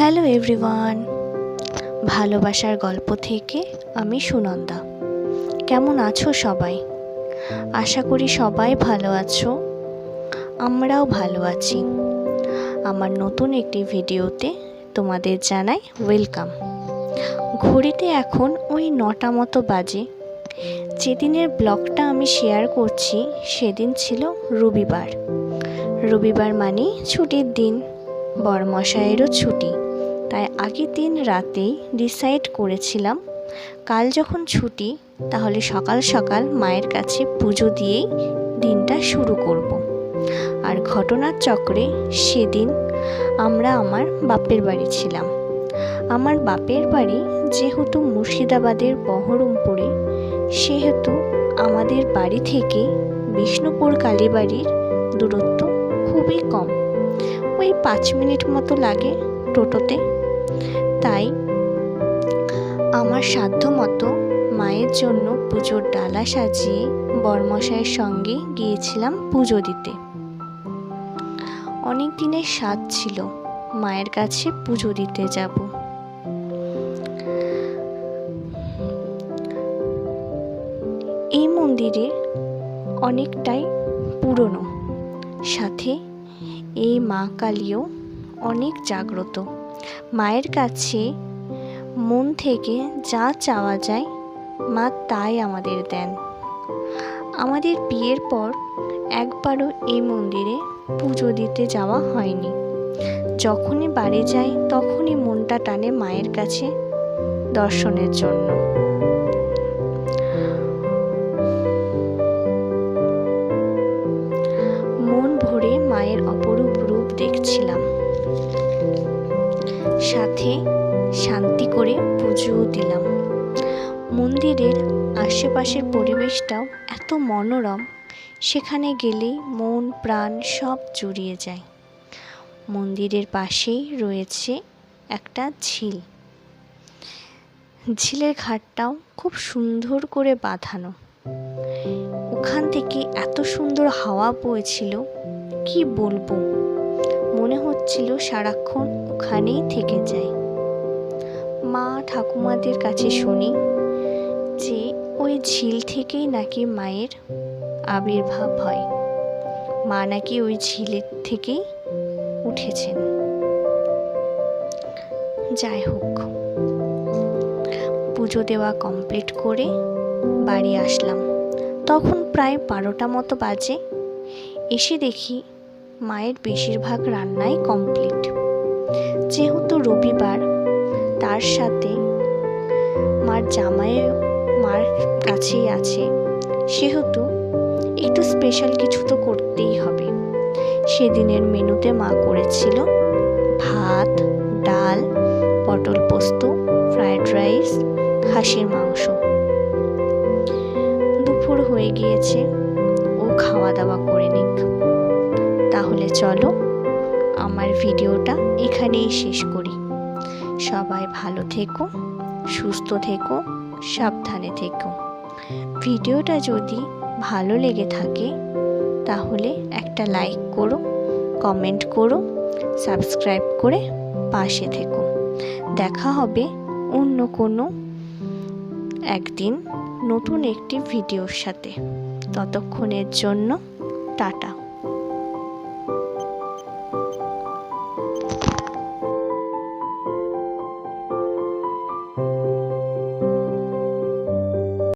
Hello everyone, ভালোবাসার গল্প থেকে আমি সুনন্দা। কেমন আছো সবাই? আশা করি সবাই ভালো আছো, আমরাও ভালো আছি। আমার নতুন একটি ভিডিওতে তোমাদের জানাই ওয়েলকাম। ঘড়িতে এখন ওই 9টা মতো বাজে। যেদিনের ব্লগটা আমি শেয়ার করছি সেদিন ছিল রবিবার। রবিবার মানে ছুটির দিন, বরমশাইয়েরও ছুটি। তাই আগের দিন রাতেই ডিসাইড করেছিলাম কাল যখন ছুটি তাহলে সকাল সকাল মায়ের কাছে পুজো দিয়েই দিনটা শুরু করব। আর ঘটনার চক্রে সেদিন আমরা আমার বাপের বাড়ি ছিলাম। আমার বাপের বাড়ি যেহেতু মুর্শিদাবাদের বহরমপুরে, সেহেতু আমাদের বাড়ি থেকে বিষ্ণুপুর কালীবাড়ির দূরত্ব খুবই কম, ওই 5 মিনিট মতো লাগে টোটোতে। তাই আমার সাধ্য মতো মায়ের জন্য পুজোর ডালা সাজিয়ে বরমশাইয়ের সঙ্গে গিয়েছিলাম পুজো দিতে। অনেক দিনের স্বাদ ছিল মায়ের কাছে পুজো দিতে যাব। এই মন্দিরে অনেকটাই পুরনো, সাথে এই মা কালীও অনেক জাগ্রত। মায়ের কাছে মন থেকে যা চাওয়া যায় মা তাই আমাদের দেন। আমাদের বিয়ের পর একবারও এই মন্দিরে পুজো দিতে যাওয়া হয়নি। যখনই বাড়ি যাই তখনই মনটা টানে মায়ের কাছে দর্শনের জন্য। মন ভরে মায়ের অপরূপ রূপ দেখছিলাম, সাথে শান্তি করে পুজোও দিলাম। মন্দিরের আশেপাশের পরিবেশটাও এত মনোরম, সেখানে গেলেই মন প্রাণ সব জুড়িয়ে যায়। মন্দিরের পাশেই রয়েছে একটা ঝিল। ঝিলের ঘাটটাও খুব সুন্দর করে বাঁধানো। ওখান থেকে এত সুন্দর হাওয়া বইছিল, কি বলবো, মনে হচ্ছিল সারাক্ষণ ওখানেই থেকে যাই। মা ঠাকুমাদের কাছে শুনি যে ওই ঝিল থেকেই নাকি মায়ের আবির্ভাব হয়, মা নাকি ওই ঝিলের থেকেই উঠেছেন। যাই হোক, পুজো দেওয়া কমপ্লিট করে বাড়ি আসলাম। তখন প্রায় 12টা মতো বাজে। এসে দেখি মায়ের বেশিরভাগ রান্নাই কমপ্লিট। যেহেতু রবিবার, তার সাথে মার জামাইও মার কাছেই আছে, সেহেতু একটু স্পেশাল কিছু তো করতেই হবে। সেদিনের মেনুতে মা করেছিল ভাত, ডাল, পটল পোস্ত, ফ্রায়েড রাইস, খাসির মাংস। দুপুর হয়ে গিয়েছে, ও খাওয়া দাওয়া করে নিক। তাহলে চলো আমার ভিডিওটা এখানেই শেষ করি। সবাই ভালো থেকো, সুস্থ থেকো, সাবধানে থেকো। ভিডিওটা যদি ভালো লেগে থাকে তাহলে একটা লাইক করো, কমেন্ট করো, সাবস্ক্রাইব করে পাশে থেকো। দেখা হবে অন্য কোনো একদিন নতুন একটি ভিডিওর সাথে। ততক্ষণের জন্য টাটা।